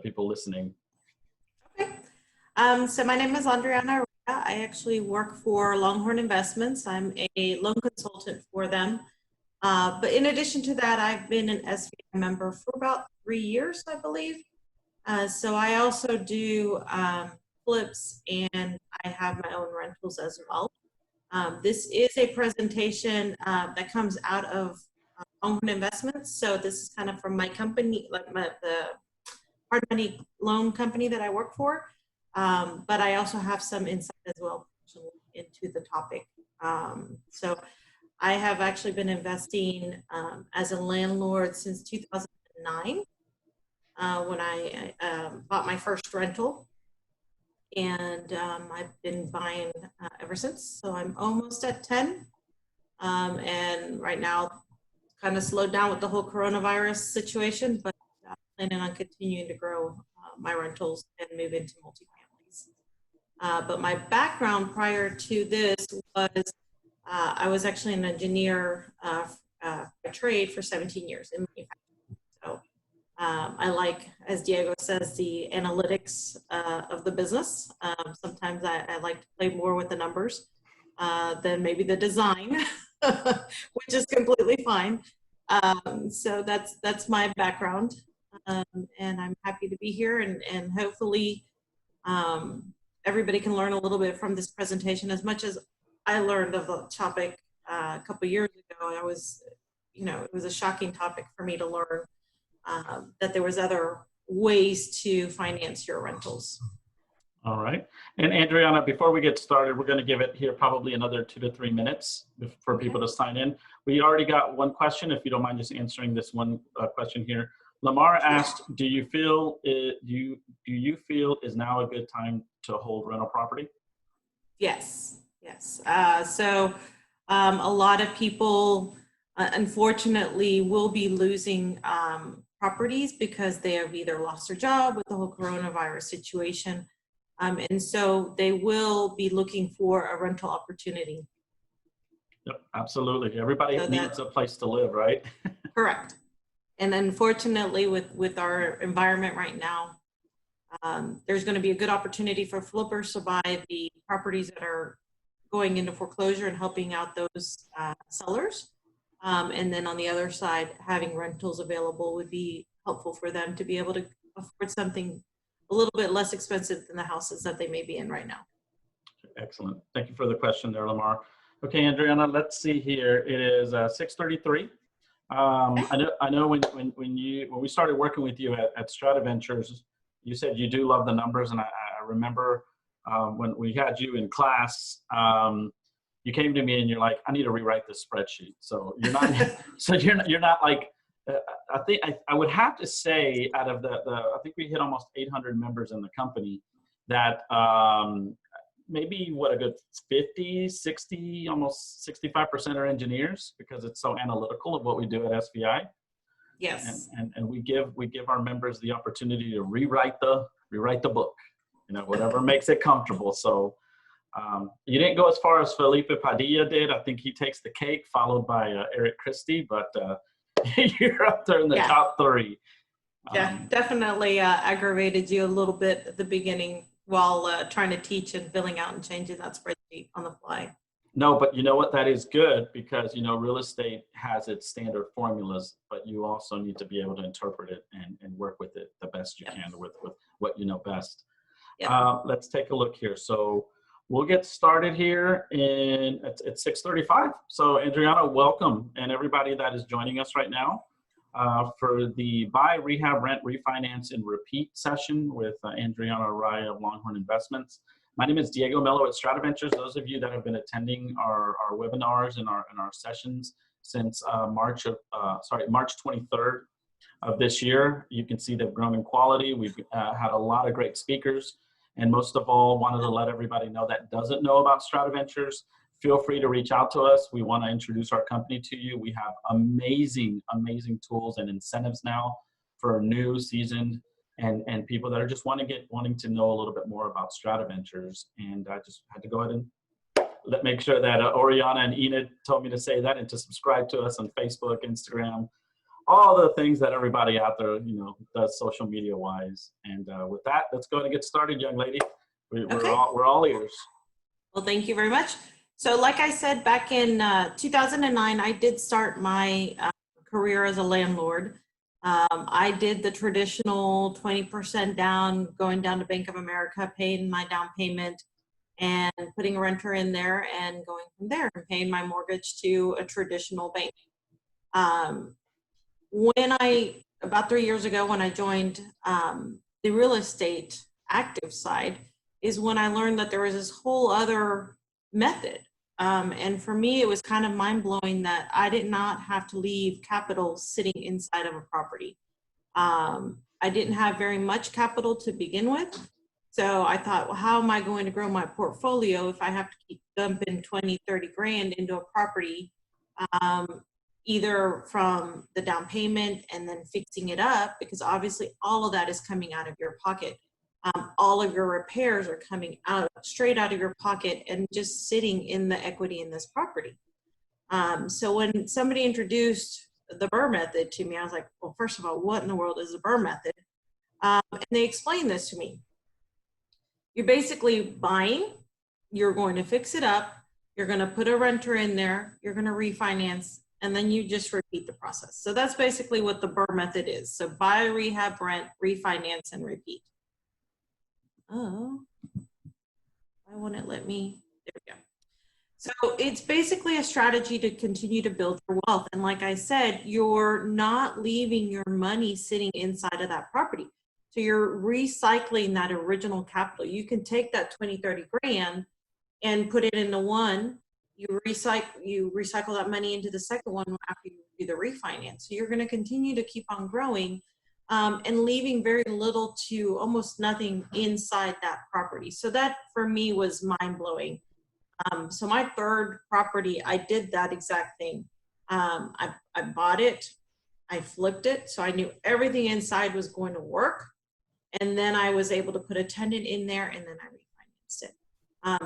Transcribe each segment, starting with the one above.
people listening. Okay. So my name is Adriana. I actually work for Longhorn Investments. I'm a loan consultant for them. But in addition to that, I've been an SVI member for about 3 years, I believe. So I also do flips, and I have my own rentals as well. This is a presentation that comes out of Longhorn Investments. So this is kind of from my company, like the hard money loan company that I work for. But I also have some insight as well into the topic. So I have actually been investing as a landlord since 2009 when I bought my first rental. And I've been buying ever since. So I'm almost at 10. And right now, kind of slowed down with the whole coronavirus situation, but planning on continuing to grow my rentals and move into multifamilies. But my background prior to this was I was actually an engineer by trade for 17 years in manufacturing. So I like, as Diego says, the analytics of the business. Sometimes I like to play more with the numbers than maybe the design, which is completely fine. So that's my background. And I'm happy to be here, and hopefully everybody can learn a little bit from this presentation. As much as I learned of the topic a couple years ago, I was, it was a shocking topic for me to learn that there was other ways to finance your rentals. All right. And Adriana, before we get started, we're going to give it here probably another 2 to 3 minutes for people to sign in. We already got one question, if you don't mind just answering this one question here. Lamar asked, do you feel is now a good time to hold rental property? Yes, yes. So a lot of people, unfortunately, will be losing properties because they have either lost their job with the whole coronavirus situation. And so they will be looking for a rental opportunity. Yep, absolutely. Everybody needs a place to live, right? Correct. And unfortunately, with our environment right now, there's going to be a good opportunity for flippers to buy the properties that are going into foreclosure and helping out those sellers. And then on the other side, having rentals available would be helpful for them to be able to afford something a little bit less expensive than the houses that they may be in right now. Excellent. Thank you for the question there, Lamar. Okay, Adriana, let's see here. It is 6:33. I know when we started working with you at StratiVentures, you said you do love the numbers, and I remember when we had you in class, you came to me and you're like, I need to rewrite this spreadsheet. So you're not you're not like, I think I would have to say out of I think we hit almost 800 members in the company that maybe what a good 50, 60, almost 65% are engineers, because it's so analytical of what we do at SVI. Yes. And we give our members the opportunity to rewrite the book, whatever makes it comfortable. So you didn't go as far as Felipe Padilla did. I think he takes the cake, followed by Eric Christie, but you're up there in the top 3. Yeah, definitely aggravated you a little bit at the beginning while trying to teach and filling out and changing that spreadsheet on the fly. No, but you know what? That is good, because, real estate has its standard formulas, but you also need to be able to interpret it and work with it the best you can with what you know best. Let's take a look here. So we'll get started here at 6:35. So Adriana, welcome, and everybody that is joining us right now for the BUY-REHAB-RENT-REFINANCE-REPEAT session with Adriana Raya of Longhorn Investments. My name is Diego Mello at StratiVentures. Those of you that have been attending our webinars and our sessions since March 23rd of this year, you can see they've grown in quality. We've had a lot of great speakers, and most of all, wanted to let everybody know that doesn't know about StratiVentures. Feel free to reach out to us. We want to introduce our company to you. We have amazing, amazing tools and incentives now for new, seasoned, and people that are just wanting to know a little bit more about StratiVentures. And I just had to go ahead and make sure that Oriana and Enid told me to say that, and to subscribe to us on Facebook, Instagram, all the things that everybody out there, does social media wise. And with that, let's go ahead and get started, young lady. Okay. We're all ears. Well, thank you very much. So like I said, back in 2009, I did start my career as a landlord. I did the traditional 20% down, going down to Bank of America, paying my down payment and putting a renter in there and going from there and paying my mortgage to a traditional bank. About 3 years ago, when I joined the real estate active side, is when I learned that there was this whole other method. And for me, it was kind of mind blowing that I did not have to leave capital sitting inside of a property. I didn't have very much capital to begin with. So I thought, well, how am I going to grow my portfolio if I have to keep dumping 20, 30 grand into a property, either from the down payment and then fixing it up, because obviously all of that is coming out of your pocket. All of your repairs are coming straight out of your pocket and just sitting in the equity in this property. So when somebody introduced the BRRRR method to me, I was like, well, first of all, what in the world is the BRRRR method? And they explained this to me. You're basically buying, you're going to fix it up, you're going to put a renter in there, you're going to refinance, and then you just repeat the process. So that's basically what the BRRRR method is. So buy, rehab, rent, refinance, and repeat. Oh, why won't it let me? There we go. So it's basically a strategy to continue to build your wealth. And like I said, you're not leaving your money sitting inside of that property. So you're recycling that original capital. You can take that 20, 30 grand and put it into one. You recycle that money into the second one after you do the refinance. So you're going to continue to keep on growing and leaving very little to almost nothing inside that property. So that for me was mind blowing. So my third property, I did that exact thing. I bought it, I flipped it, so I knew everything inside was going to work. And then I was able to put a tenant in there, and then I refinanced it.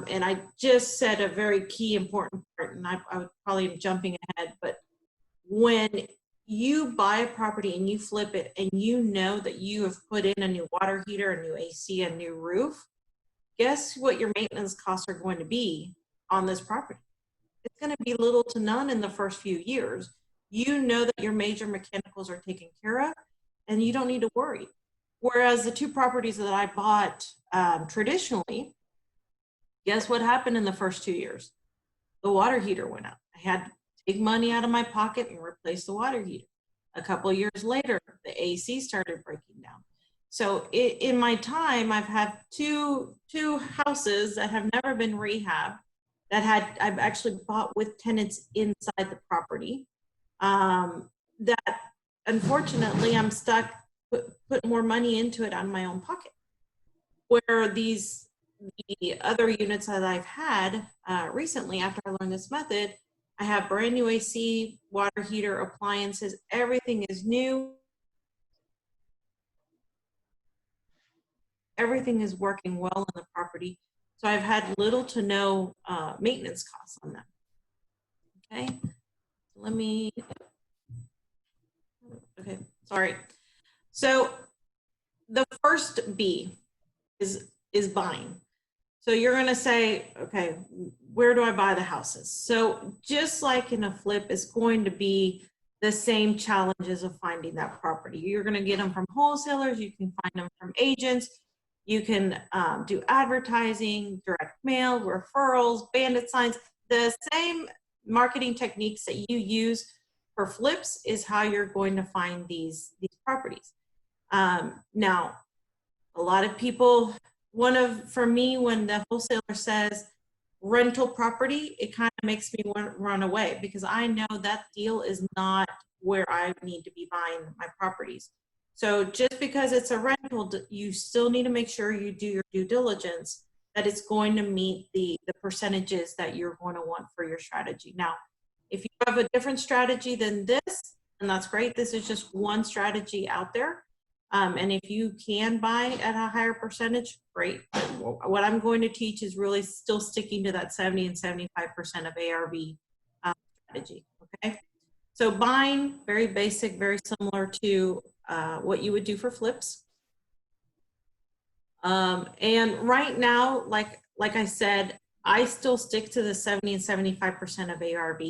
And I just said a very key important part, and I would probably be jumping ahead, but when you buy a property and you flip it and you know that you have put in a new water heater, a new AC, a new roof, guess what your maintenance costs are going to be on this property? It's going to be little to none in the first few years. You know that your major mechanicals are taken care of and you don't need to worry. Whereas the two properties that I bought traditionally, guess what happened in the first 2 years? The water heater went out. I had to take money out of my pocket and replace the water heater. A couple of years later, the AC started breaking down. So in my time, I've had two houses that have never been rehabbed I've actually bought with tenants inside the property that unfortunately I'm stuck put more money into it on my own pocket. Where the other units that I've had recently after I learned this method, I have brand new AC, water heater, appliances, everything is new. Everything is working well in the property. So I've had little to no maintenance costs on them. Okay, okay, sorry. So the first B is buying. So you're gonna say, okay, where do I buy the houses? So just like in a flip, it's going to be the same challenges of finding that property. You're gonna get them from wholesalers, you can find them from agents, you can do advertising, direct mail, referrals, bandit signs. The same marketing techniques that you use for flips is how you're going to find these properties. Now, a lot of people, for me, when the wholesaler says rental property, it kind of makes me want to run away because I know that deal is not where I need to be buying my properties. So just because it's a rental, you still need to make sure you do your due diligence that it's going to meet the percentages that you're going to want for your strategy. Now, if you have a different strategy than this, and that's great, this is just one strategy out there. And if you can buy at a higher percentage, great. What I'm going to teach is really still sticking to that 70 and 75% of ARV strategy, okay? So buying, very basic, very similar to what you would do for flips. And right now, like I said, I still stick to the 70 and 75% of ARV.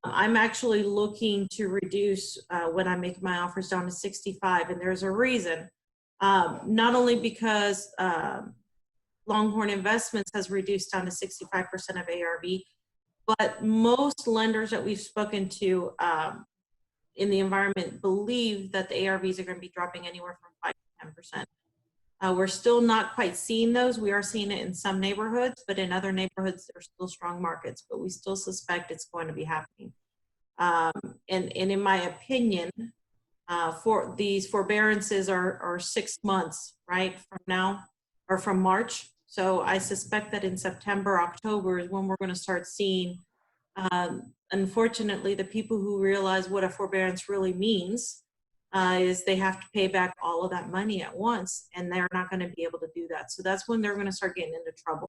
I'm actually looking to reduce when I make my offers down to 65, and there's a reason. Not only because Longhorn Investments has reduced down to 65% of ARV, but most lenders that we've spoken to in the environment believe that the ARVs are going to be dropping anywhere from 5 to 10%. We're still not quite seeing those. We are seeing it in some neighborhoods, but in other neighborhoods, there's still strong markets, but we still suspect it's going to be happening. And in my opinion, for these forbearances are 6 months, right, from now or from March. So I suspect that in September, October is when we're going to start seeing, unfortunately, the people who realize what a forbearance really means is they have to pay back all of that money at once, and they're not going to be able to do that. So that's when they're going to start getting into trouble.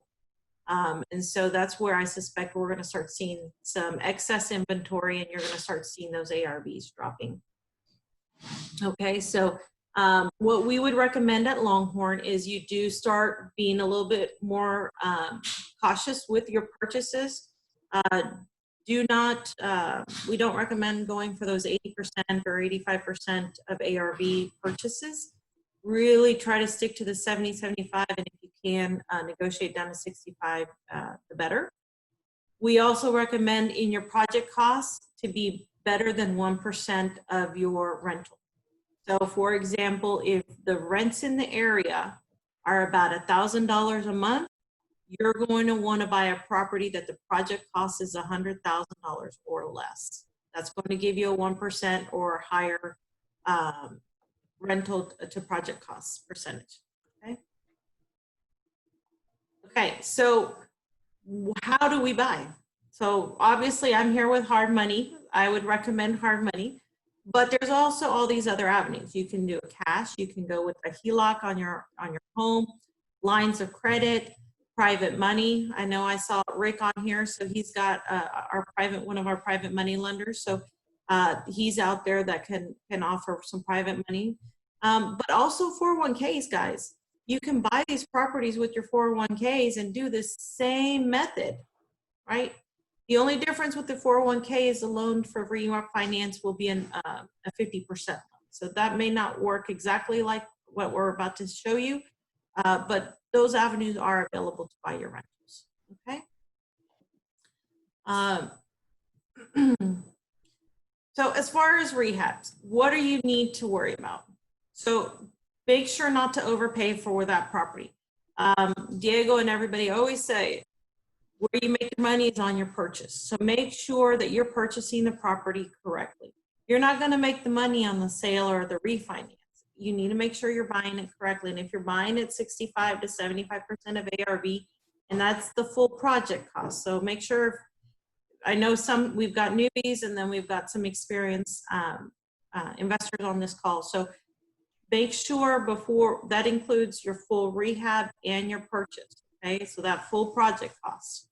And so that's where I suspect we're going to start seeing some excess inventory, and you're going to start seeing those ARVs dropping. Okay, so what we would recommend at Longhorn is you do start being a little bit more cautious with your purchases. Do not, we don't recommend going for those 80% or 85% of ARV purchases. Really try to stick to the 70, 75, and if you can negotiate down to 65, the better. We also recommend in your project costs to be better than 1% of your rental. So for example, if the rents in the area are about $1,000 a month, you're going to want to buy a property that the project cost is $100,000 or less. That's going to give you a 1% or higher rental to project cost percentage. Okay. Okay. So how do we buy? So obviously I'm here with hard money. I would recommend hard money, but there's also all these other avenues. You can do a cash. You can go with a HELOC on your home, lines of credit, private money. I know I saw Rick on here, so he's got one of our private money lenders. So he's out there that can offer some private money, but also 401ks, guys. You can buy these properties with your 401ks and do the same method, right? The only difference with the 401k is the loan for refinance will be a 50% loan. So that may not work exactly like what we're about to show you, but those avenues are available to buy your rentals, okay? So as far as rehabs, what do you need to worry about? So make sure not to overpay for that property. Diego and everybody always say, where you make your money is on your purchase. So make sure that you're purchasing the property correctly. You're not gonna make the money on the sale or the refinance. You need to make sure you're buying it correctly. And if you're buying at 65 to 75% of ARV, and that's the full project cost. So make sure, I know we've got newbies and then we've got some experienced investors on this call. So make sure before, that includes your full rehab and your purchase, okay? So that full project cost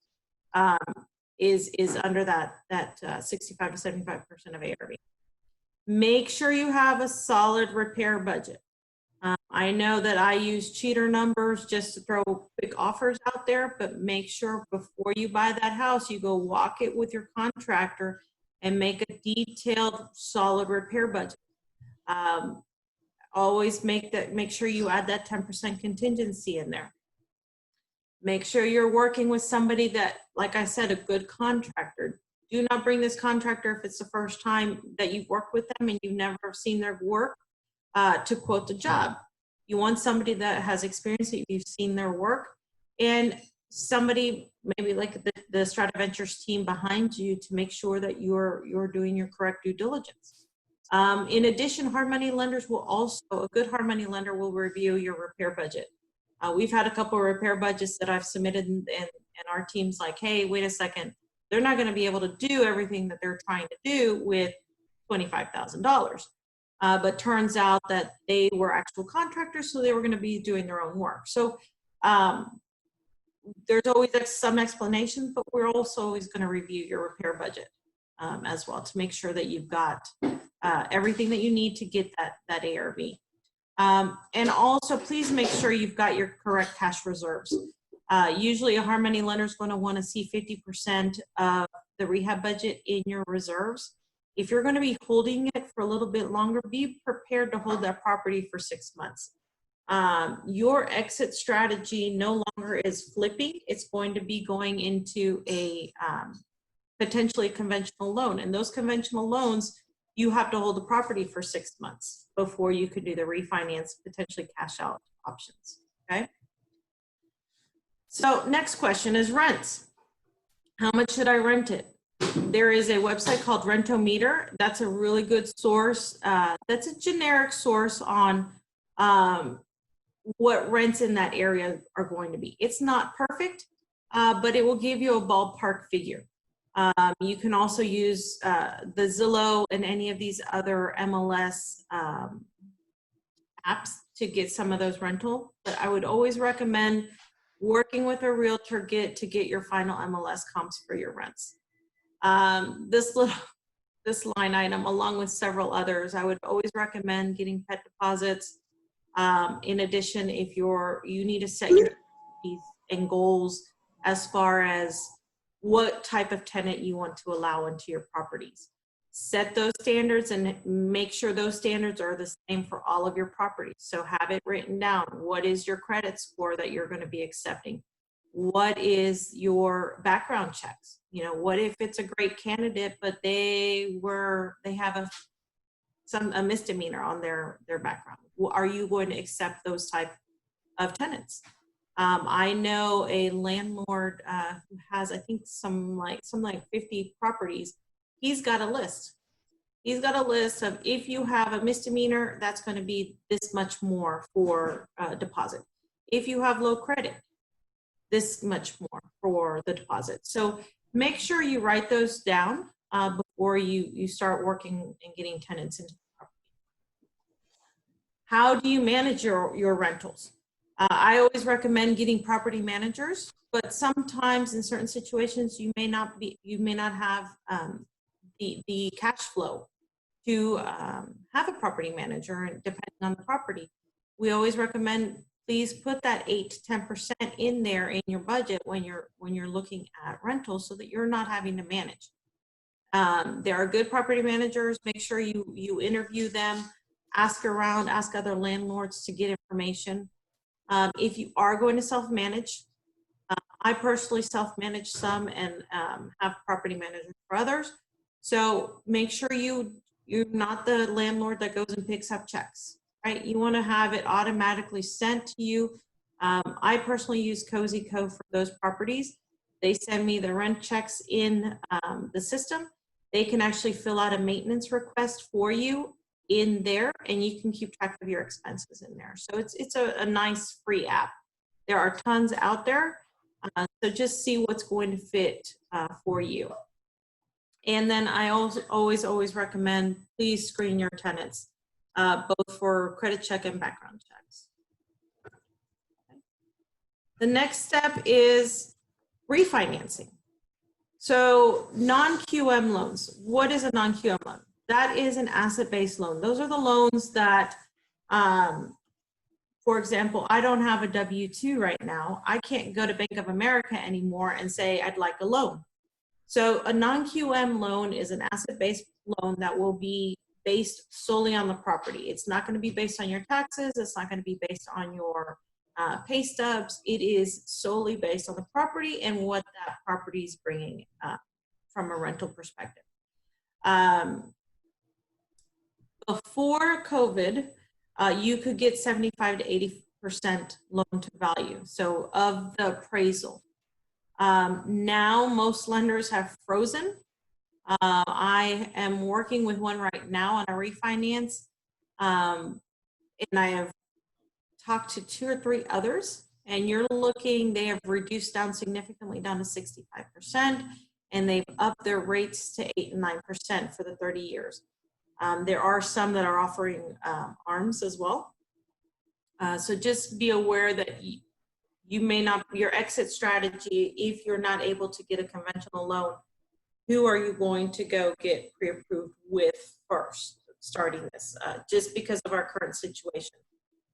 is under that 65 to 75% of ARV. Make sure you have a solid repair budget. I know that I use cheater numbers just to throw quick offers out there, but make sure before you buy that house, you go walk it with your contractor and make a detailed, solid repair budget. Always make sure you add that 10% contingency in there. Make sure you're working with somebody that, like I said, a good contractor. Do not bring this contractor if it's the first time that you've worked with them and you've never seen their work to quote the job. You want somebody that has experience, that you've seen their work, and somebody maybe like the StratiVentures team behind you to make sure that you're doing your correct due diligence. In addition, hard money lenders will also, a good hard money lender will review your repair budget. We've had a couple of repair budgets that I've submitted and our team's like, hey, wait a second. They're not going to be able to do everything that they're trying to do with $25,000. But turns out that they were actual contractors, so they were going to be doing their own work. So there's always some explanation, but we're also always going to review your repair budget. as well, to make sure that you've got everything that you need to get that ARV. And also, please make sure you've got your correct cash reserves. Usually a hard money lender is going to want to see 50% of the rehab budget in your reserves. If you're going to be holding it for a little bit longer, be prepared to hold that property for 6 months. Your exit strategy no longer is flipping. It's going to be going into a potentially conventional loan. And those conventional loans, you have to hold the property for 6 months before you could do the refinance, potentially cash out options, okay? So next question is rents. How much should I rent it? There is a website called Rentometer. That's a really good source. That's a generic source on what rents in that area are going to be. It's not perfect, but it will give you a ballpark figure. You can also use the Zillow and any of these other MLS apps to get some of those rental, but I would always recommend working with a realtor to get your final MLS comps for your rents. This line item, along with several others, I would always recommend getting pet deposits. In addition, if you need to set your and goals as far as what type of tenant you want to allow into your properties. Set those standards and make sure those standards are the same for all of your properties. So have it written down. What is your credit score that you're going to be accepting? What is your background checks? You know, what if it's a great candidate, but they have a misdemeanor on their background? Are you going to accept those type of tenants? I know a landlord who has, I think, some like 50 properties. He's got a list. He's got a list of, if you have a misdemeanor, that's going to be this much more for deposit. If you have low credit, this much more for the deposit. So make sure you write those down before you start working and getting tenants into the property. How do you manage your rentals? I always recommend getting property managers, but sometimes in certain situations you may not have the cash flow to have a property manager, and depending on the property. We always recommend, please put that 8 to 10% in there in your budget when you're looking at rentals, so that you're not having to manage. There are good property managers. Make sure you interview them, ask around, ask other landlords to get information. If you are going to self-manage, I personally self-manage some and have property managers for others. So make sure you're not the landlord that goes and picks up checks, right? You want to have it automatically sent to you. I personally use Cozy Co for those properties. They send me the rent checks in the system. They can actually fill out a maintenance request for you in there, and you can keep track of your expenses in there. So it's a nice free app. There are tons out there, so just see what's going to fit for you. And then I also always recommend, please screen your tenants, both for credit check and background checks. Okay. The next step is refinancing. So non-QM loans. What is a non-QM loan? That is an asset-based loan. Those are the loans that, for example, I don't have a W-2 right now. I can't go to Bank of America anymore and say I'd like a loan. So a non-QM loan is an asset-based loan that will be based solely on the property. It's not going to be based on your taxes. It's not going to be based on your pay stubs. It is solely based on the property and what that property is bringing from a rental perspective. Before COVID, you could get 75 to 80% loan to value, so of the appraisal. Now most lenders have frozen. I am working with one right now on a refinance, and I have talked to 2 or 3 others, and they have reduced down significantly down to 65%, and they've upped their rates to 8 and 9% for the 30 years. There are some that are offering ARMs as well. So just be aware that you may not, your exit strategy, if you're not able to get a conventional loan, who are you going to go get pre-approved with first, starting this, just because of our current situation.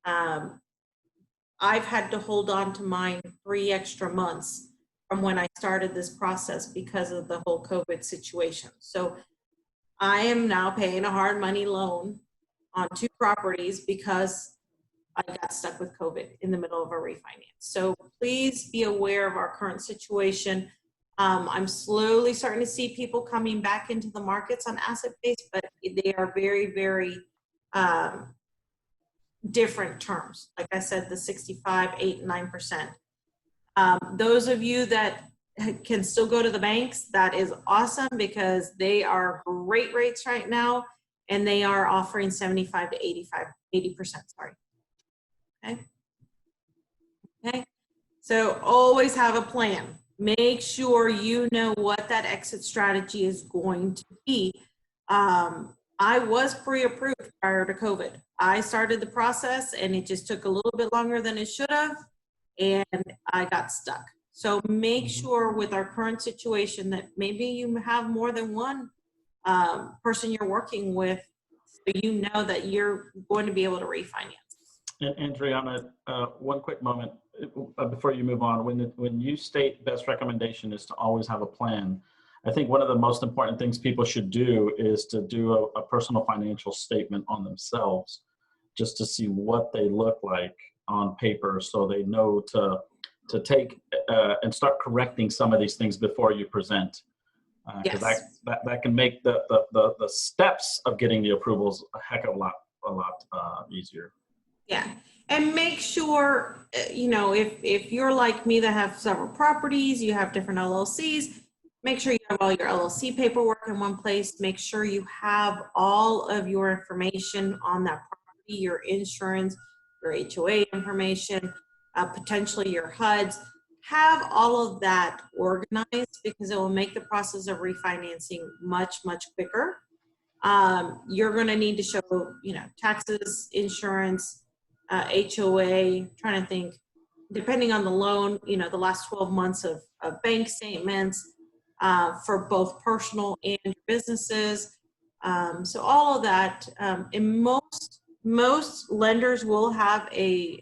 I've had to hold on to mine 3 extra months from when I started this process because of the whole COVID situation. So I am now paying a hard money loan on 2 properties because I got stuck with COVID in the middle of a refinance. So please be aware of our current situation. I'm slowly starting to see people coming back into the markets on asset-based, but they are very, very different terms. Like I said, the 65, 8, 9%. Those of you that can still go to the banks, that is awesome because they are great rates right now, and they are offering 75 to 80%, sorry. Okay, so always have a plan. Make sure you know what that exit strategy is going to be. I was pre-approved prior to COVID. I started the process and it just took a little bit longer than it should have, and I got stuck. So make sure with our current situation that maybe you have more than one person you're working with, so you know that you're going to be able to refinance. And Adriana, one quick moment before you move on. When you state best recommendation is to always have a plan, I think one of the most important things people should do is to do a personal financial statement on themselves, just to see what they look like on paper, so they know to take and start correcting some of these things before you present. Because that can make the steps of getting the approvals a heck of a lot easier. Yeah, and make sure, you know, if you're like me that have several properties, you have different LLCs, make sure you have all your LLC paperwork in one place. Make sure you have all of your information on that property, your insurance, your HOA information, potentially your HUDs. Have all of that organized because it will make the process of refinancing much, much quicker. You're going to need to show, you know, taxes, insurance, HOA, trying to think, depending on the loan, you know, the last 12 months of bank statements for both personal and businesses. So all of that, in most lenders will have a,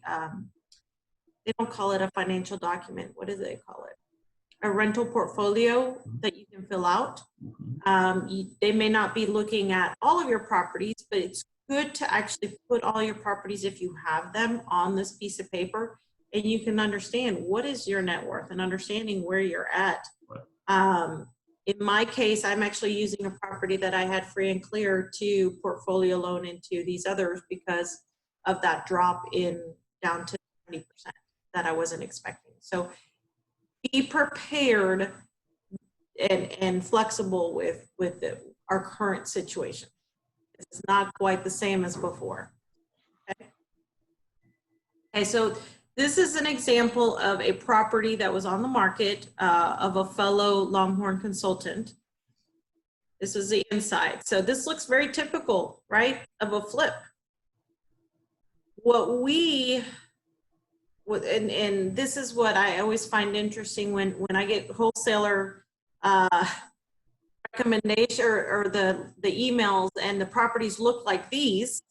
they don't call it a financial document. What do they call it? A rental portfolio that you can fill out. They may not be looking at all of your properties, but it's good to actually put all your properties, if you have them, on this piece of paper, and you can understand what is your net worth and understanding where you're at. In my case, I'm actually using a property that I had free and clear to portfolio loan into these others because of that drop in down to 20% that I wasn't expecting. So be prepared and flexible with our current situation. It's not quite the same as before. Okay, so this is an example of a property that was on the market of a fellow Longhorn consultant. This is the inside. So this looks very typical, right, of a flip. What we, and this is what I always find interesting when I get wholesaler recommendation or the emails and the properties look like these,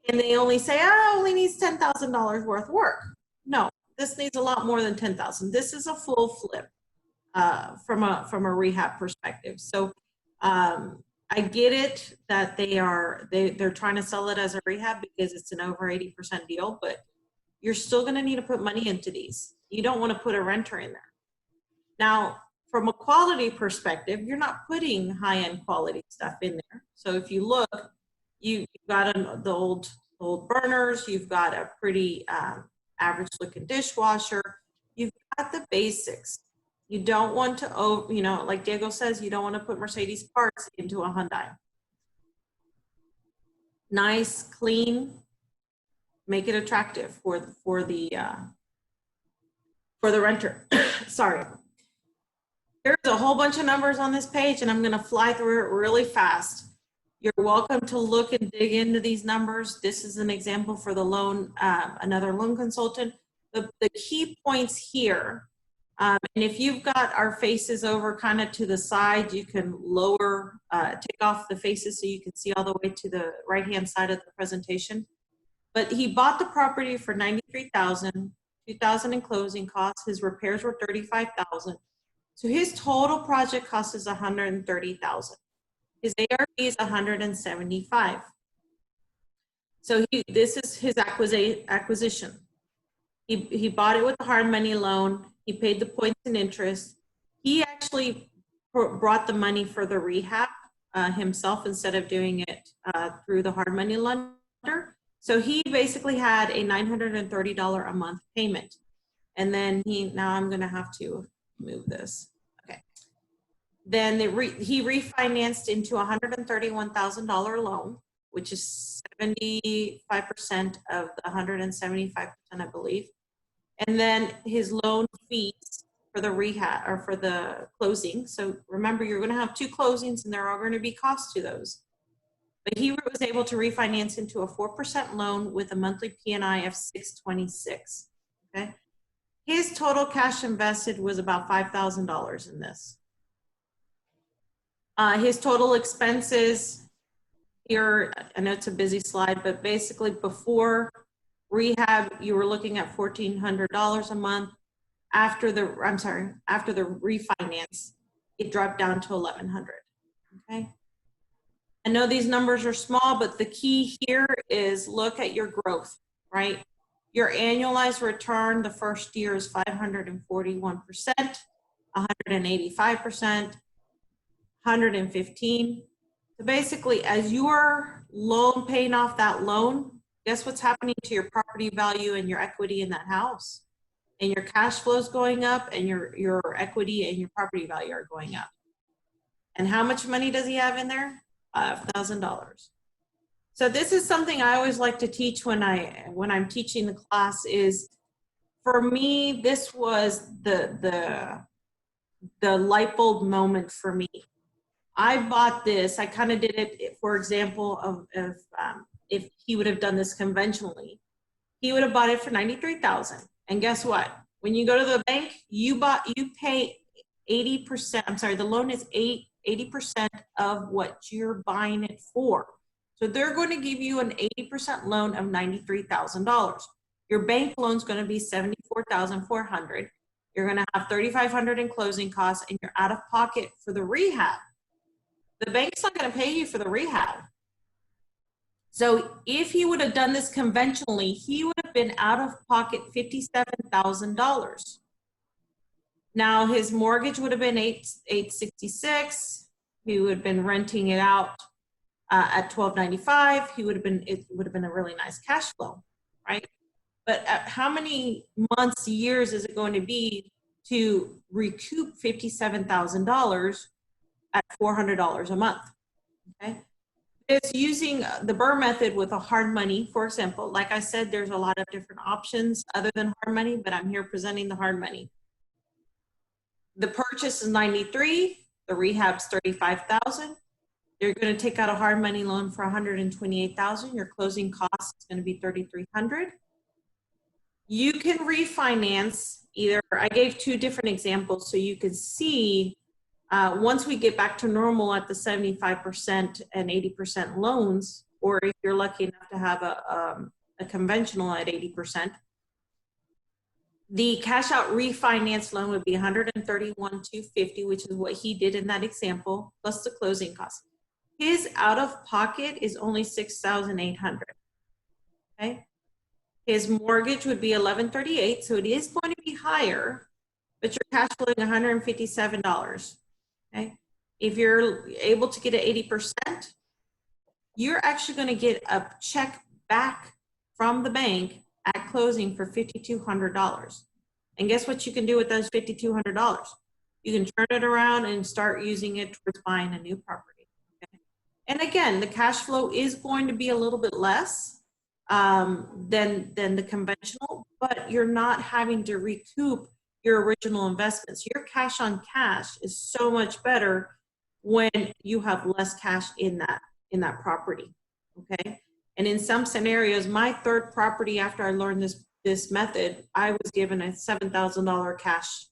and they only say, oh, only needs $10,000 worth of work. No, this needs a lot more than 10,000. This is a full flip from a rehab perspective. So I get it that they're trying to sell it as a rehab because it's an over 80% deal, but you're still going to need to put money into these. You don't want to put a renter in there. Now, from a quality perspective, you're not putting high-end quality stuff in there. So if you look, you've got the old burners, you've got a pretty average looking dishwasher, you've got the basics. You don't want to, you know, like Diego says, you don't want to put Mercedes parts into a Hyundai. Nice, clean, make it attractive for the renter. Sorry. There's a whole bunch of numbers on this page, and I'm going to fly through it really fast. You're welcome to look and dig into these numbers. This is an example for the loan, another loan consultant. The key points here, And if you've got our faces over kind of to the side, you can lower, take off the faces so you can see all the way to the right-hand side of the presentation. But he bought the property for $93,000, $2,000 in closing costs. His repairs were $35,000. So his total project cost is $130,000. His ARV is $175,000. So this is his acquisition. He bought it with a hard money loan. He paid the points and interest. He actually brought the money for the rehab himself instead of doing it through the hard money lender. So he basically had a $930 a month payment. And then now I'm gonna have to move this. Okay. Then he refinanced into a $131,000 loan, which is 75% of the 175%, I believe. And then his loan fees for the rehab or for the closing. So remember, you're going to have 2 closings and there are going to be costs to those. But he was able to refinance into a 4% loan with a monthly P&I of $626. Okay. His total cash invested was about $5,000 in this. His total expenses here, I know it's a busy slide, but basically before rehab, you were looking at $1,400 a month. After the refinance, it dropped down to $1,100. Okay. I know these numbers are small, but the key here is look at your growth, right? Your annualized return the first year is 541%, 185%, 115. So basically, as your loan paying off that loan, guess what's happening to your property value and your equity in that house? And your cash flow is going up and your equity and your property value are going up. And how much money does he have in there? $5,000. So this is something I always like to teach when I'm teaching the class is, for me, this was the light bulb moment for me. I bought this, I kind of did it, for example, of if he would have done this conventionally, he would have bought it for $93,000. And guess what? When you go to the bank, you pay 80%, I'm sorry, the loan is 80% of what you're buying it for. So they're going to give you an 80% loan of $93,000. Your bank loan is going to be $74,400. You're going to have $3,500 in closing costs, and you're out of pocket for the rehab. The bank's not going to pay you for the rehab. So if he would have done this conventionally, he would have been out of pocket $57,000. Now his mortgage would have been $866. He would have been renting it out at $1,295. It would have been a really nice cash flow, right? But how many months, years is it going to be to recoup $57,000 at $400 a month? Okay. It's using the BRRRR method with a hard money, for example. Like I said, there's a lot of different options other than hard money, but I'm here presenting the hard money. The purchase is $93,000, the rehab's $35,000. You're going to take out a hard money loan for $128,000. Your closing cost is going to be $3,300. You can refinance either. I gave 2 different examples so you could see. Once we get back to normal at the 75% and 80% loans, or if you're lucky enough to have a conventional at 80%, the cash out refinance loan would be $131,250, which is what he did in that example, plus the closing costs. His out of pocket is only $6,800. Okay. His mortgage would be $1,138, so it is going to be higher, but you're cash flowing $157. Okay. If you're able to get it 80%, you're actually going to get a check back from the bank at closing for $5,200. And guess what you can do with those $5,200? You can turn it around and start using it towards buying a new property. Okay? And again, the cash flow is going to be a little bit less than the conventional, but you're not having to recoup your original investments. Your cash on cash is so much better when you have less cash in that property. Okay. And in some scenarios, my 3rd property after I learned this method, I was given a $7,000 cash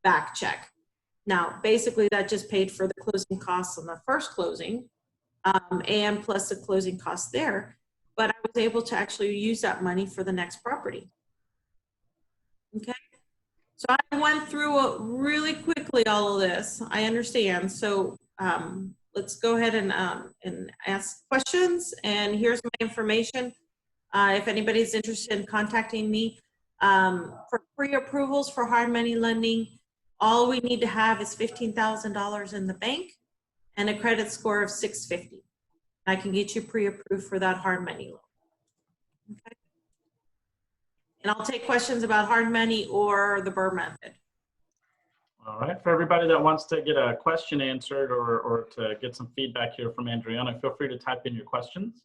back check. Now, basically that just paid for the closing costs on the first closing, and plus the closing costs there. But I was able to actually use that money for the next property. Okay. So I went through really quickly all of this. I understand. So let's go ahead and ask questions. And here's my information. If anybody's interested in contacting me for pre-approvals for hard money lending, all we need to have is $15,000 in the bank and a credit score of 650. I can get you pre-approved for that hard money loan. Okay. And I'll take questions about hard money or the BRRRR method. All right, for everybody that wants to get a question answered or to get some feedback here from Andriana, feel free to type in your questions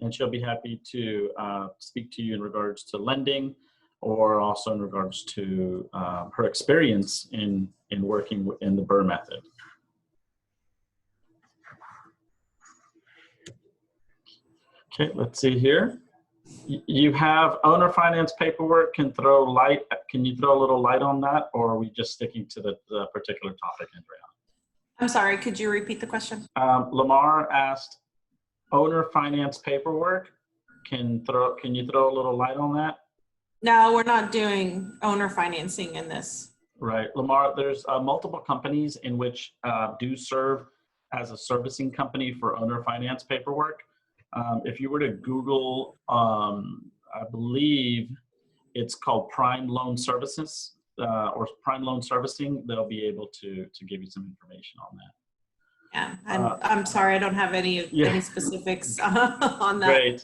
and she'll be happy to speak to you in regards to lending or also in regards to her experience in working in the BRRRR method. Okay, let's see here. You have owner finance paperwork. Can you throw a little light on that, or are we just sticking to the particular topic, Andrea? I'm sorry, could you repeat the question? Lamar asked, owner finance paperwork. Can you throw a little light on that? No, we're not doing owner financing in this. Right, Lamar, there's multiple companies in which do serve as a servicing company for owner finance paperwork. If you were to Google, I believe it's called Prime Loan Services or Prime Loan Servicing, they'll be able to give you some information on that. Yeah, I'm sorry, I don't have any specifics on that.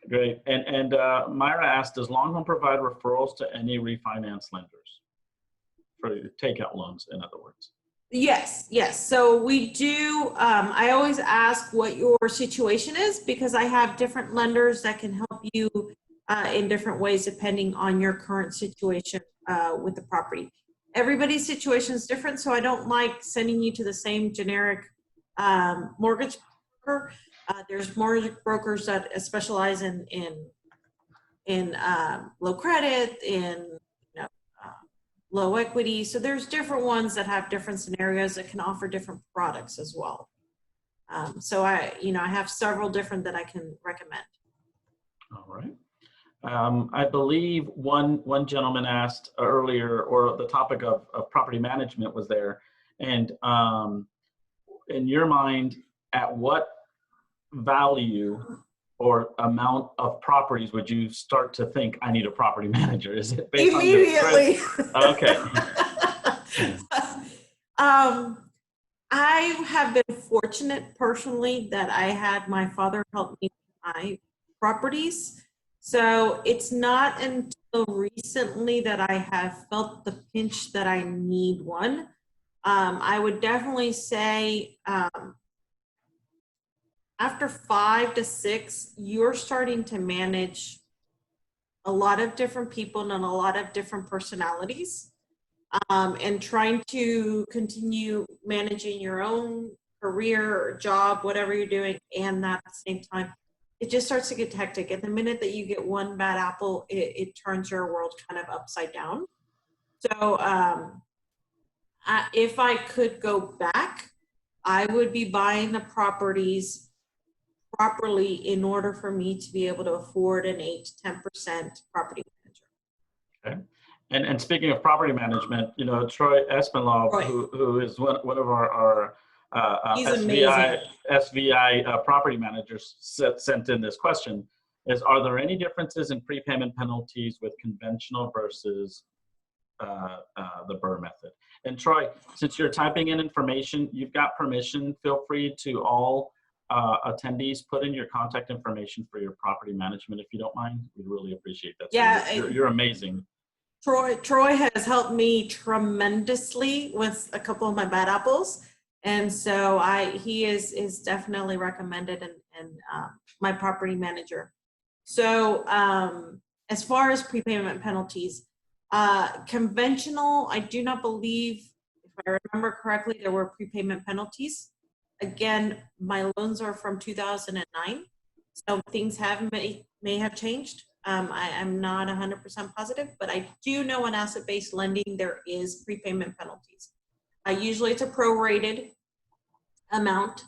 Great. And Myra asked, does Longhorn provide referrals to any refinance lenders for takeout loans, in other words? Yes. So we do, I always ask what your situation is because I have different lenders that can help you in different ways depending on your current situation with the property. Everybody's situation is different, so I don't like sending you to the same generic mortgage broker. There's mortgage brokers that specialize in low credit, in low equity. So there's different ones that have different scenarios that can offer different products as well. So I have several different that I can recommend. All right. I believe one gentleman asked earlier, or the topic of property management was there. And in your mind, at what value or amount of properties would you start to think I need a property manager? Is it based immediately? On okay. I have been fortunate personally that I had my father help me with my properties. So it's not until recently that I have felt the pinch that I need one. I would definitely say after 5 to 6, you're starting to manage a lot of different people and a lot of different personalities, and trying to continue managing your own career or job, whatever you're doing, and at the same time, it just starts to get hectic. And the minute that you get one bad apple, it turns your world kind of upside down. So if I could go back, I would be buying the properties properly in order for me to be able to afford an 8 to 10% property manager. Okay. And speaking of property management, Troy Espinlaw, who is one of our SVI property managers sent in this question, is are there any differences in prepayment penalties with conventional versus the BRRRR method? And Troy, since you're typing in information, you've got permission. Feel free to all attendees put in your contact information for your property management, if you don't mind. We really appreciate that. Yeah, so you're amazing. Troy has helped me tremendously with a couple of my bad apples, and so he is definitely recommended and my property manager. So as far as prepayment penalties, conventional, I do not believe, if I remember correctly, there were prepayment penalties. Again, my loans are from 2009, so things may have changed. I'm not 100% positive, but I do know in asset-based lending, there is prepayment penalties. Usually it's a prorated amount.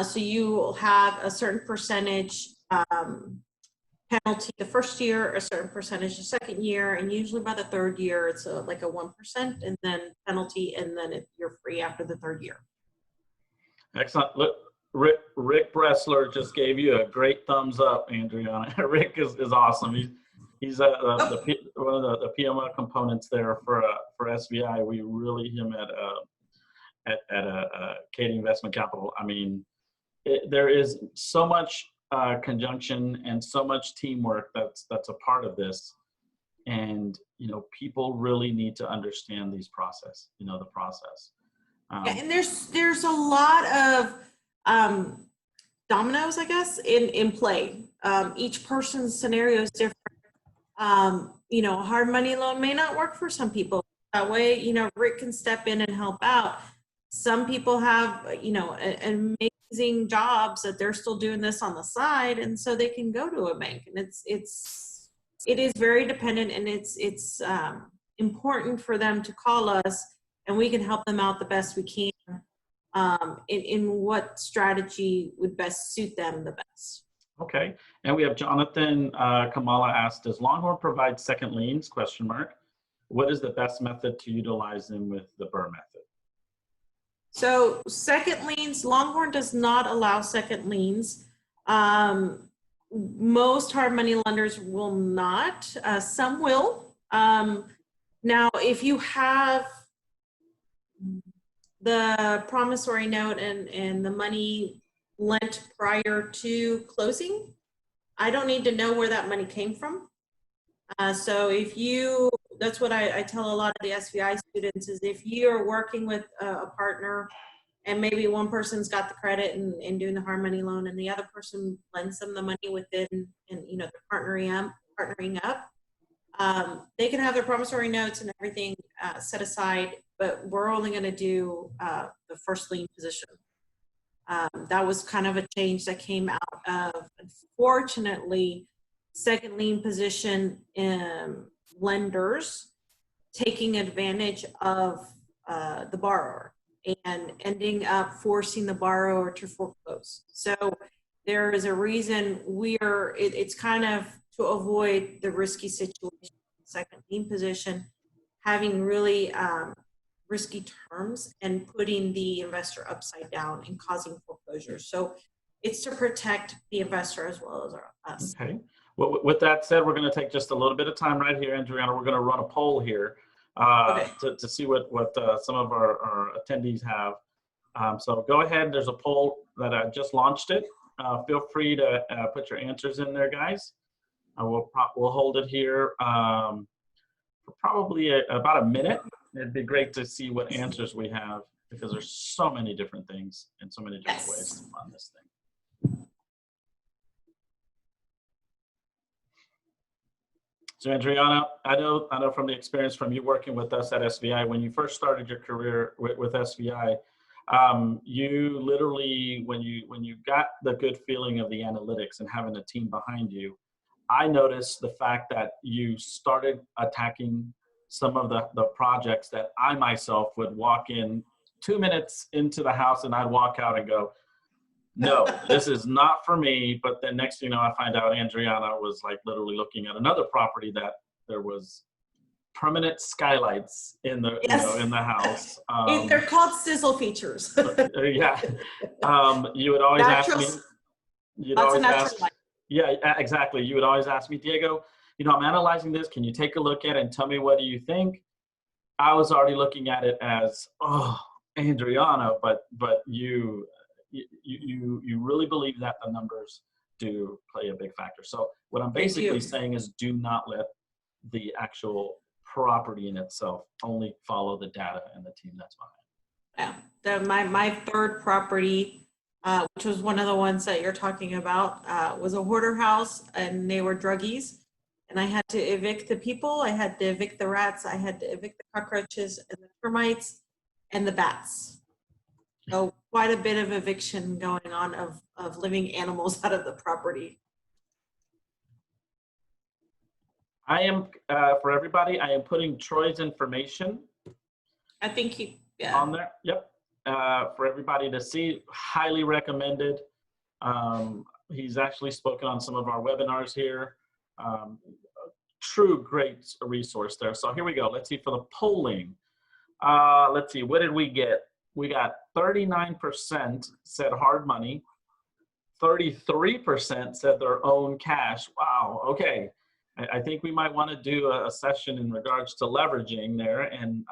So you will have a certain percentage penalty the first year, a certain percentage the second year, and usually by the third year, it's like a 1% and then penalty, and then you're free after the third year. Excellent. Look, Rick Bressler just gave you a great thumbs up, Adriana. Rick is awesome. He's one of the PMO components there for SVI. We really him at Katie Investment Capital. I mean, there is so much conjunction and so much teamwork that's a part of this, and people really need to understand these process. The process. Yeah, and there's a lot of dominoes, I guess, in play. Each person's scenario is different. A hard money loan may not work for some people. That way, Rick can step in and help out. Some people have, amazing jobs that they're still doing this on the side, and so they can go to a bank. And it is very dependent, and it's important for them to call us, and we can help them out the best we can in what strategy would best suit them the best. Okay, and we have Jonathan Kamala asked, does Longhorn provide second liens, ? What is the best method to utilize them with the BRRRR method? So second liens, Longhorn does not allow second liens. Most hard money lenders will not. Some will. Now, if you have the promissory note and the money lent prior to closing, I don't need to know where that money came from. So that's what I tell a lot of the SVI students is if you're working with a partner and maybe one person's got the credit and doing the hard money loan and the other person lends them the money within, and they're partnering up, they can have their promissory notes and everything set aside, but we're only going to do the first lien position. That was kind of a change that came out of, unfortunately, second lien position lenders taking advantage of the borrower and ending up forcing the borrower to foreclose. So there is a reason it's kind of to avoid the risky situation, second lien position, having really risky terms and putting the investor upside down and causing foreclosures. So it's to protect the investor as well as us. Okay. Well, with that said, we're going to take just a little bit of time right here, Adriana. We're going to run a poll here to see what some of our attendees have. So go ahead. There's a poll that I just launched it. Feel free to put your answers in there, guys. We'll hold it here for probably about a minute. It'd be great to see what answers we have because there's so many different things and so many different ways to run this thing. So Adriana, I know from the experience from you working with us at SVI, when you first started your career with SVI, you literally, when you got the good feeling of the analytics and having a team behind you, I noticed the fact that you started attacking some of the projects that I myself would walk in 2 minutes into the house and I'd walk out and go, no, this is not for me. But then next thing you know, I find out Adriana was like literally looking at another property that there was permanent skylights in the in the house. They're called sizzle features. Yeah. You would always ask me. You'd always ask. Yeah, exactly. You would always ask me, Diego, I'm analyzing this. Can you take a look at it and tell me what do you think? I was already looking at it as, oh, Adriana, but you really believe that the numbers do play a big factor. So what I'm basically saying is do not let the actual property in itself, only follow the data and the team that's behind. Yeah, my third property, which was one of the ones that you're talking about, was a hoarder house and they were druggies. And I had to evict the people, I had to evict the rats, I had to evict the cockroaches and the termites and the bats. So quite a bit of eviction going on of living animals out of the property. I am, for everybody, I am putting Troy's information I think yeah. on there. Yep. For everybody to see, highly recommended. He's actually spoken on some of our webinars here. True great resource there. So here we go. Let's see for the polling. Let's see, what did we get? We got 39% said hard money. 33% said their own cash. Wow, okay. I think we might want to do a session in regards to leveraging there. And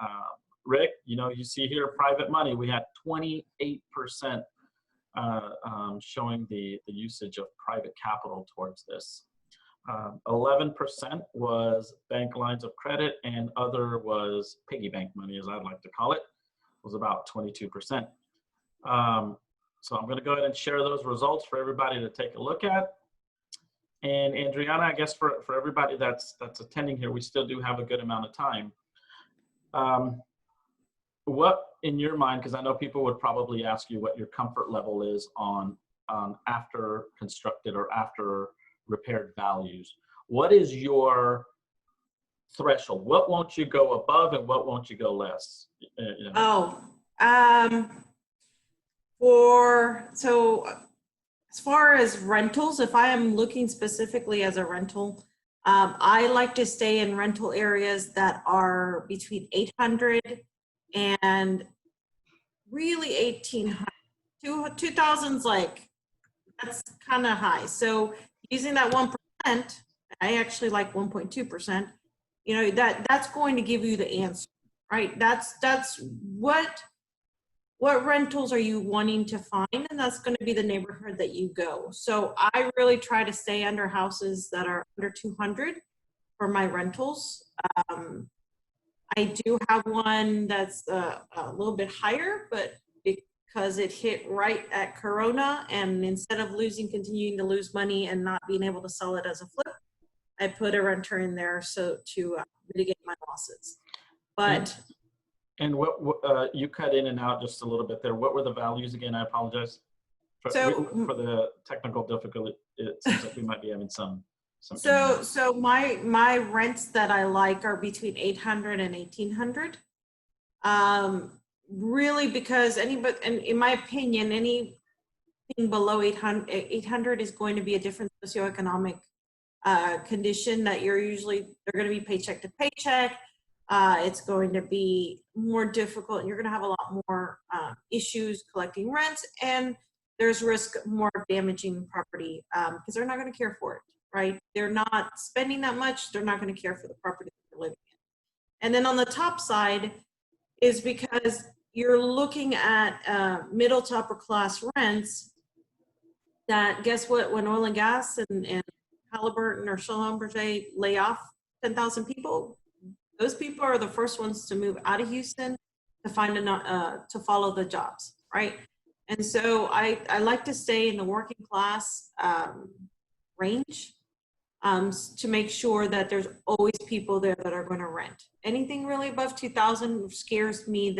Rick, you know, you see here private money, we had 28% showing the usage of private capital towards this. 11% was bank lines of credit, and other was piggy bank money, as I'd like to call it, was about 22%. So I'm going to go ahead and share those results for everybody to take a look at. And Adriana, I guess for everybody that's attending here, we still do have a good amount of time. What, in your mind, because I know people would probably ask you what your comfort level is on after constructed or after repaired values. What is your threshold? What won't you go above and what won't you go less? You know? So as far as rentals, if I am looking specifically as a rental, I like to stay in rental areas that are between 800 and really 1800. 2000's like, that's kind of high. So using that 1%, I actually like 1.2%, you know, that's going to give you the answer, right? That's what rentals are you wanting to find? And that's going to be the neighborhood that you go. So I really try to stay under houses that are under 200 for my rentals. I do have one that's a little bit higher, but because it hit right at Corona, and instead of continuing to lose money and not being able to sell it as a flip, I put a renter in there so to mitigate my losses. But and what you cut in and out just a little bit there. What were the values again? I apologize for the technical difficulty. It seems like we might be having some. So my rents that I like are between 800 and 1800. Really, because and in my opinion, anything below 800 is going to be a different socioeconomic condition that they're going to be paycheck to paycheck. It's going to be more difficult, and you're going to have a lot more issues collecting rents, and there's risk more of damaging property because they're not going to care for it, right? They're not spending that much. They're not going to care for the property that they're living in. And then on the top side is because you're looking at middle to upper class rents that, guess what, when oil and gas and Halliburton or Schlumberger lay off 10,000 people, those people are the first ones to move out of Houston to to follow the jobs, right? And so I like to stay in the working class range to make sure that there's always people there that are going to rent. Anything really above 2,000 scares me,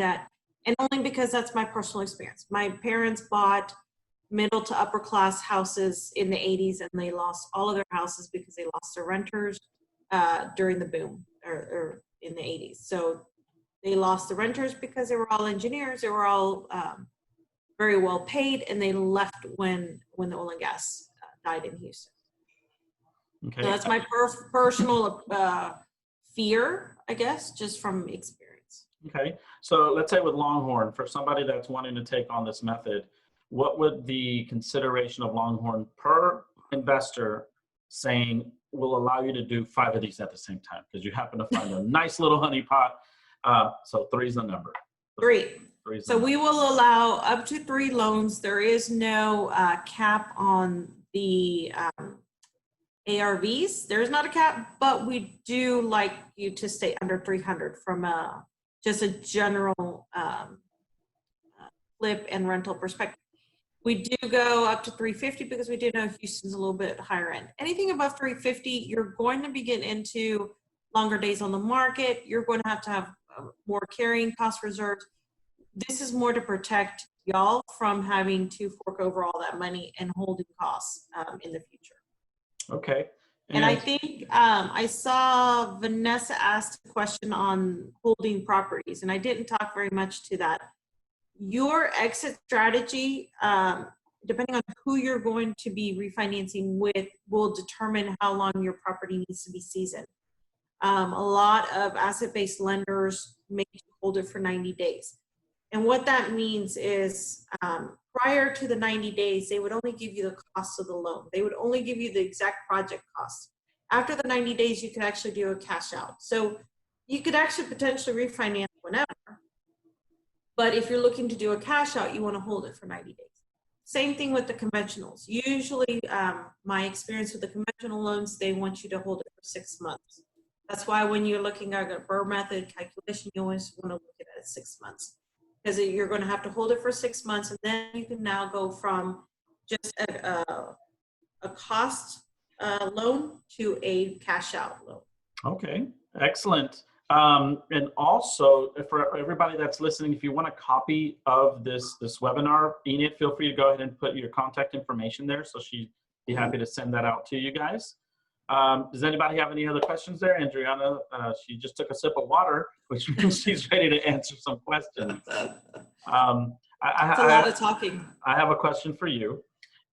and only because that's my personal experience. My parents bought middle to upper class houses in the 80s, and they lost all of their houses because they lost their renters during the boom or in the 80s. So they lost the renters because they were all engineers. They were all very well paid, and they left when the oil and gas died in Houston. Okay. So that's my personal fear, I guess, just from experience. Okay, so let's say with Longhorn, for somebody that's wanting to take on this method, what would the consideration of Longhorn per investor saying will allow you to do 5 of these at the same time? Because you happen to find a nice little honey pot. So 3 is the number. 3. So we will allow up to 3 loans. There is no cap on the ARVs. There's not a cap, but we do like you to stay under 300 from just a general flip and rental perspective. We do go up to 350 because we do know Houston's a little bit higher end. Anything above 350, you're going to be getting into longer days on the market. You're going to have more carrying cost reserves. This is more to protect y'all from having to fork over all that money and holding costs in the future. Okay. And I think I saw Vanessa asked a question on holding properties, and I didn't talk very much to that. Your exit strategy, depending on who you're going to be refinancing with, will determine how long your property needs to be seasoned. A lot of asset-based lenders make you hold it for 90 days. And what that means is prior to the 90 days, they would only give you the cost of the loan. They would only give you the exact project cost. After the 90 days, you could actually do a cash out. So you could actually potentially refinance whenever. But if you're looking to do a cash out, you want to hold it for 90 days. Same thing with the conventionals. Usually, my experience with the conventional loans, they want you to hold it for 6 months. That's why when you're looking at a BRRRR method calculation, you always want to look at it at 6 months. Because you're going to have to hold it for 6 months, and then you can now go from just a cost loan to a cash out loan. Okay, excellent. And also, for everybody that's listening, if you want a copy of this webinar, Enid, feel free to go ahead and put your contact information there, so she'd be happy to send that out to you guys. Does anybody have any other questions there? Adriana, she just took a sip of water, which means she's ready to answer some questions. It's a lot of talking. I have a question for you.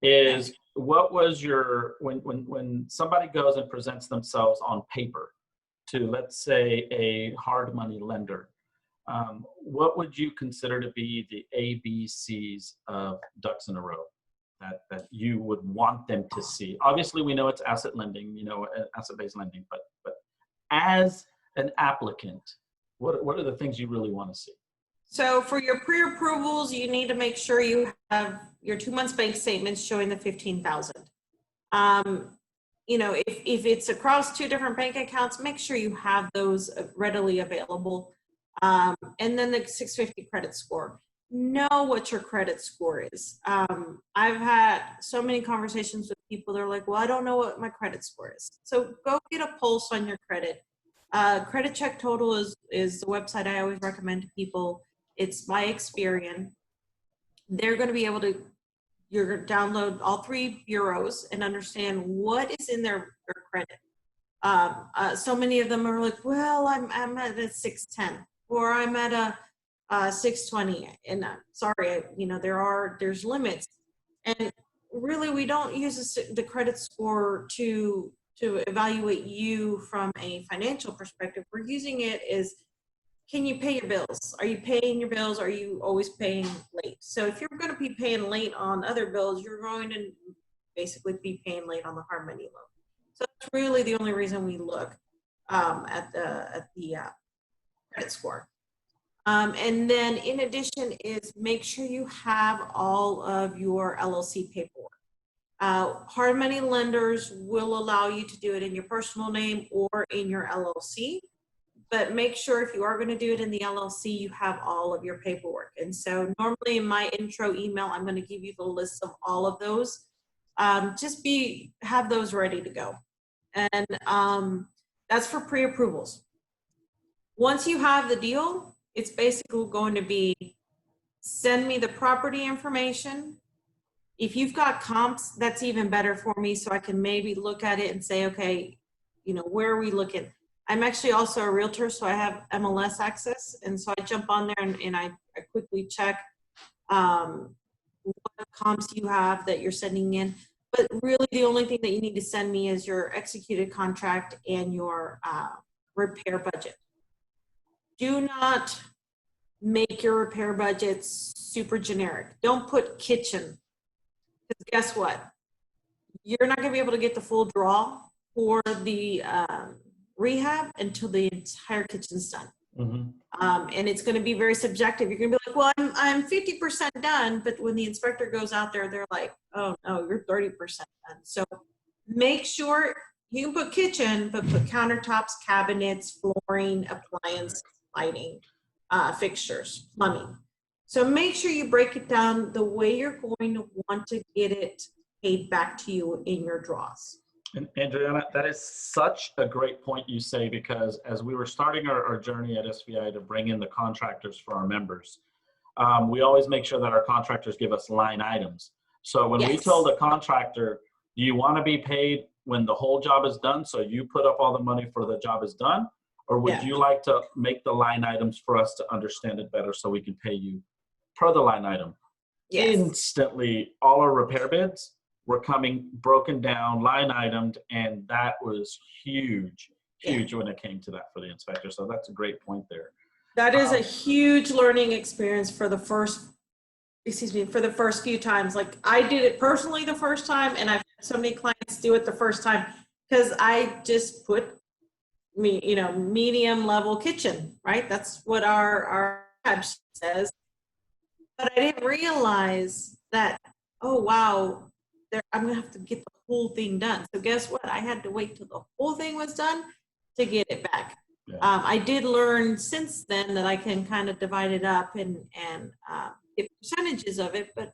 Is what was your, when somebody goes and presents themselves on paper to, let's say, a hard money lender, what would you consider to be the ABCs of ducks in a row that you would want them to see? Obviously, we know it's asset lending, you know, asset-based lending, but as an applicant, what are the things you really want to see? So for your pre-approvals, you need to make sure you have your 2 months bank statements showing the 15,000. You know, if it's across 2 different bank accounts, make sure you have those readily available. And then the 650 credit score. Know what your credit score is. I've had so many conversations with people. They're like, well, I don't know what my credit score is. So go get a pulse on your credit. Credit Check Total is the website I always recommend to people. It's by Experian. They're going to be able to, you're going to download all 3 bureaus and understand what is in their credit. So many of them are like, well, I'm at a 610 or I'm at a 620, and sorry, you know, there's limits, and really we don't use the credit score to evaluate you from a financial perspective. We're using it as, can you pay your bills? Are you paying your bills? Are you always paying late? So if you're going to be paying late on other bills, you're going to basically be paying late on the hard money loan. So that's really the only reason we look at the credit score. And then in addition is make sure you have all of your LLC paperwork. Hard money lenders will allow you to do it in your personal name or in your LLC, but make sure if you are going to do it in the LLC, you have all of your paperwork. And so normally in my intro email, I'm going to give you the list of all of those. Just have those ready to go. And that's for pre-approvals. Once you have the deal, it's basically going to be, send me the property information. If you've got comps, that's even better for me, so I can maybe look at it and say, okay, you know, where are we looking? I'm actually also a realtor, so I have MLS access. And so I jump on there and I quickly check what comps you have that you're sending in. But really the only thing that you need to send me is your executed contract and your repair budget. Do not make your repair budgets super generic. Don't put kitchen, because guess what? You're not going to be able to get the full draw for the rehab until the entire kitchen's done. Mm-hmm. And it's going to be very subjective. You're going to be like, well, I'm 50% done, but when the inspector goes out there, they're like, oh no, you're 30% done. So make sure you can put kitchen, but put countertops, cabinets, flooring, appliance, lighting, fixtures, plumbing. So make sure you break it down the way you're going to want to get it paid back to you in your draws. And Adriana, that is such a great point you say, because as we were starting our journey at SVI to bring in the contractors for our members, we always make sure that our contractors give us line items. So when we told a contractor, do you want to be paid when the whole job is done, so you put up all the money for the job is done? Or would you like to make the line items for us to understand it better so we can pay you per the line item? Yes. Instantly, all our repair bids were coming broken down, line itemed, and that was huge when it came to that for the inspector. So that's a great point there. That is a huge learning experience for the first, for the first few times. Like I did it personally the first time, and I've had so many clients do it the first time because I just put medium level kitchen, right? That's what our Rehabs says. But I didn't realize that, oh, wow, I'm going to have to get the whole thing done. So guess what? I had to wait till the whole thing was done to get it back. Yeah. I did learn since then that I can kind of divide it up and get percentages of it, but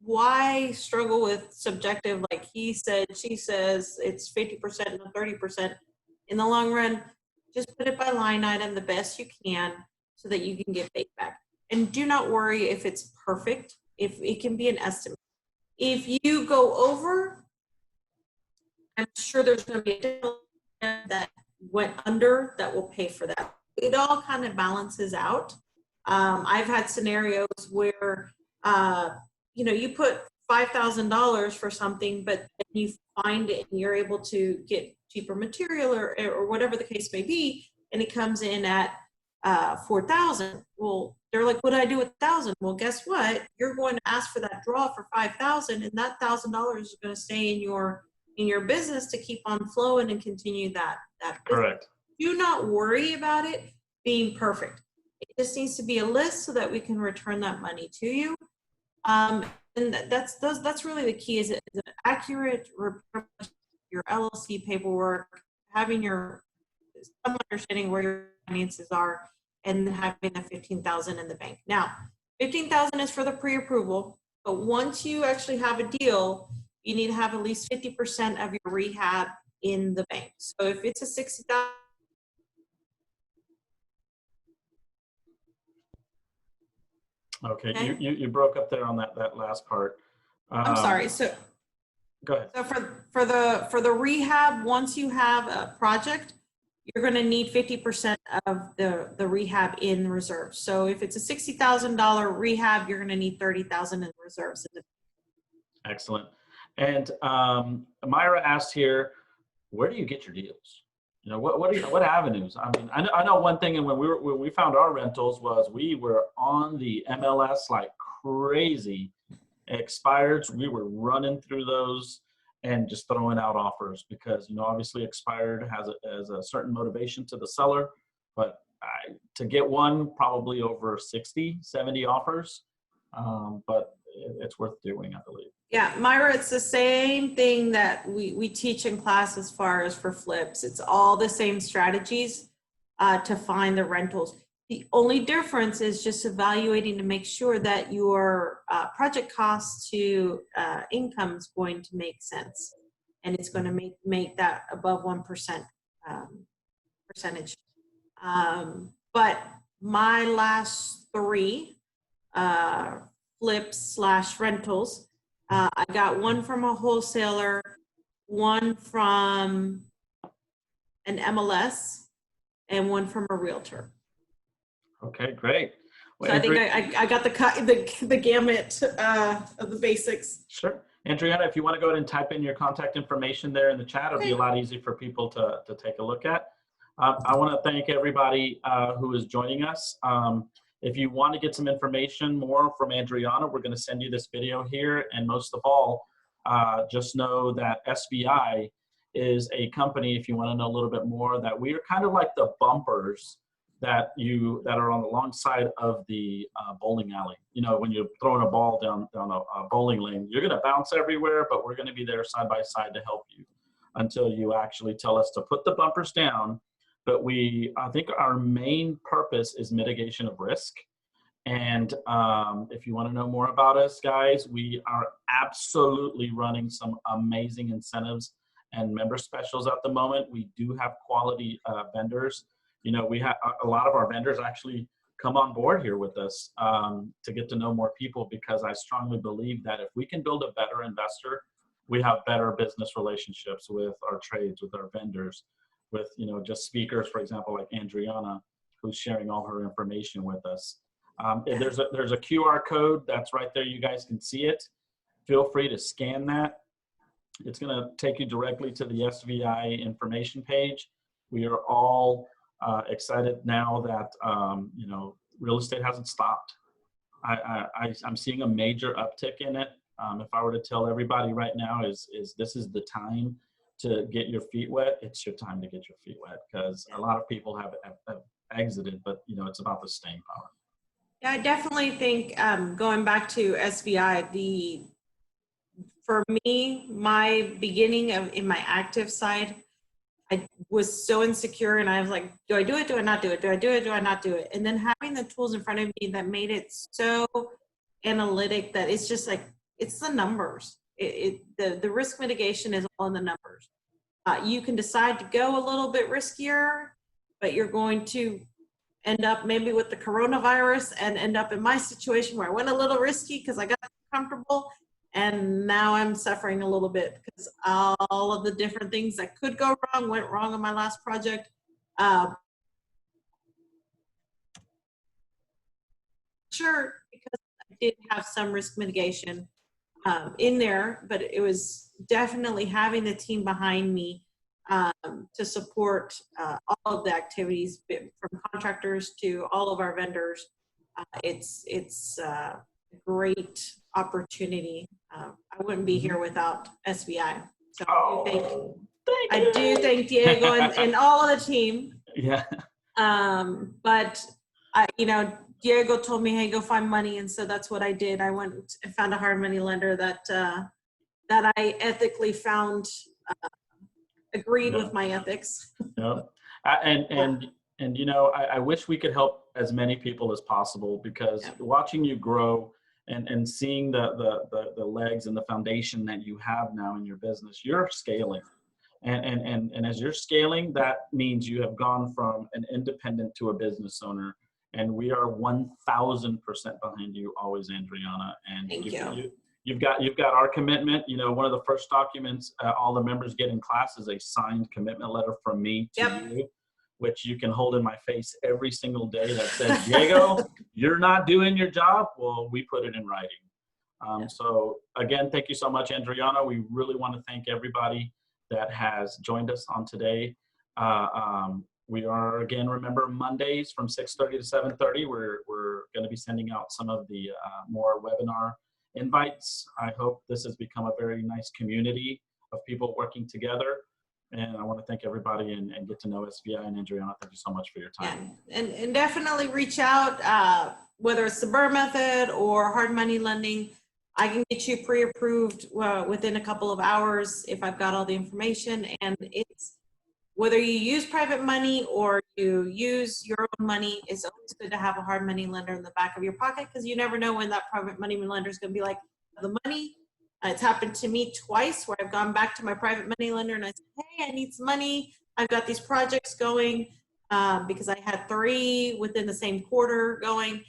why struggle with subjective, like he said, she says, it's 50% and 30%. In the long run, just put it by line item the best you can so that you can get paid back. And do not worry if it's perfect, if it can be an estimate. If you go over, I'm sure there's going to be a deal that went under that will pay for that. It all kind of balances out. I've had scenarios where, you put $5,000 for something, but you find it and you're able to get cheaper material or whatever the case may be, and it comes in at $4,000. Well, they're like, what do I do with $1,000? Well, guess what? You're going to ask for that draw for $5,000, and that $1,000 is going to stay in your business to keep on flowing and continue that business. Correct. Do not worry about it being perfect. It just needs to be a list so that we can return that money to you. And that's really the key, is an accurate report, your LLC paperwork, having some understanding where your finances are, and having the $15,000 in the bank. Now, $15,000 is for the pre-approval, but once you actually have a deal, you need to have at least 50% of your rehab in the bank. So if it's a $60,000. Okay, you broke up there on that last part. I'm sorry. So go ahead. So for the rehab, once you have a project, you're going to need 50% of the rehab in reserve. So if it's a $60,000 rehab, you're going to need $30,000 in reserves. Excellent. And Myra asked here, where do you get your deals? What avenues? I mean, I know one thing, and when we found our rentals was we were on the MLS like crazy. Expireds, we were running through those and just throwing out offers because, obviously expired has a certain motivation to the seller, but to get one, probably over 60, 70 offers, but it's worth doing, I believe. Yeah, Myra, it's the same thing that we teach in class as far as for flips. It's all the same strategies to find the rentals. The only difference is just evaluating to make sure that your project cost to income is going to make sense, and it's going to make that above 1% percentage. But my last three flips/rentals, I got one from a wholesaler, one from an MLS, and one from a realtor. Okay, great. Well, so I think I got the gamut of the basics. Sure. Adriana, if you want to go ahead and type in your contact information there in the chat, it'll be a lot easier for people to take a look at. I want to thank everybody who is joining us. If you want to get some information more from Adriana, we're going to send you this video here. And most of all, just know that SBI is a company, if you want to know a little bit more, that we are kind of like the bumpers that are on the long side of the bowling alley. When you're throwing a ball down a bowling lane, you're going to bounce everywhere, but we're going to be there side by side to help you until you actually tell us to put the bumpers down. But I think our main purpose is mitigation of risk. And if you want to know more about us, guys, we are absolutely running some amazing incentives and member specials at the moment. We do have quality vendors. We have a lot of our vendors actually come on board here with us to get to know more people, because I strongly believe that if we can build a better investor we have better business relationships with our trades, with our vendors, with, you know, just speakers, for example, like Andriana, who's sharing all her information with us. And there's a QR code that's right there. You guys can see it. Feel free to scan that. It's going to take you directly to the SVI information page. We are all excited now that, you know, real estate hasn't stopped. I'm seeing a major uptick in it. If I were to tell everybody right now is this is the time to get your feet wet, it's your time to get your feet wet, because a lot of people have exited, but you know, it's about the staying power. Yeah, I definitely think going back to SVI, for me, my beginning in my active side, I was so insecure, and I was like, do I do it? Do I not do it? Do I do it? Do I not do it? And then having the tools in front of me that made it so analytic that it's just like, it's the numbers. The risk mitigation is all in the numbers. You can decide to go a little bit riskier, but you're going to end up maybe with the coronavirus and end up in my situation where I went a little risky because I got comfortable, and now I'm suffering a little bit because all of the different things that could go wrong went wrong on my last project. Sure, because I did have some risk mitigation in there, but it was definitely having the team behind me to support all of the activities, from contractors to all of our vendors. It's a great opportunity. I wouldn't be here without SVI. So I do thank Diego and all of the team. Yeah. But you know, Diego told me, hey, go find money. And so that's what I did. I went and found a hard money lender that I ethically found agreed with my ethics. Yep. And you know, I wish we could help as many people as possible, because watching you grow and seeing the legs and the foundation that you have now in your business, you're scaling. And as you're scaling, that means you have gone from an independent to a business owner. And we are 1000% behind you always, Andriana. And Thank you. You've got our commitment. You know, one of the first documents all the members get in class is a signed commitment letter from me to you, which you can hold in my face every single day that says, Diego, you're not doing your job. Well, we put it in writing. So again, thank you so much, Andriana. We really want to thank everybody that has joined us on today. We are, again, remember, Mondays from 6:30 to 7:30, we're going to be sending out some of the more webinar invites. I hope this has become a very nice community of people working together. And I want to thank everybody and get to know SVI. And Andriana, thank you so much for your time. Yeah. And definitely reach out, whether it's the BRRRR method or hard money lending. I can get you pre-approved within a couple of hours if I've got all the information. And it's, whether you use private money or you use your own money, it's always good to have a hard money lender in the back of your pocket, because you never know when that private money lender is going to be like, the money. It's happened to me twice where I've gone back to my private money lender and I said, hey, I need some money. I've got these projects going, because I had 3 within the same quarter going.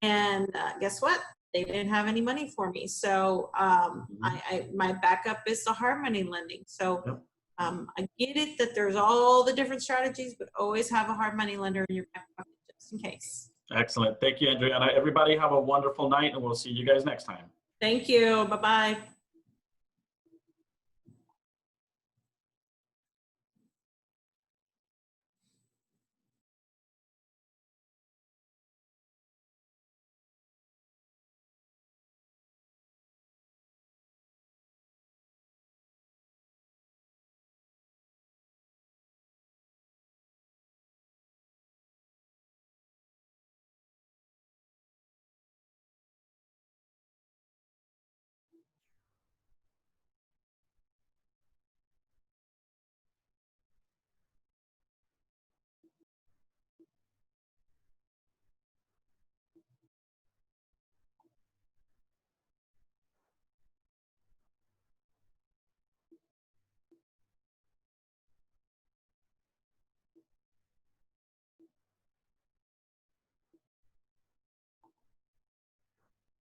And guess what? They didn't have any money for me. So my backup is the hard money lending. So I get it that there's all the different strategies, but always have a hard money lender in your back pocket just in case. Excellent. Thank you, Andriana. Everybody have a wonderful night, and we'll see you guys next time. Thank you. Bye-bye.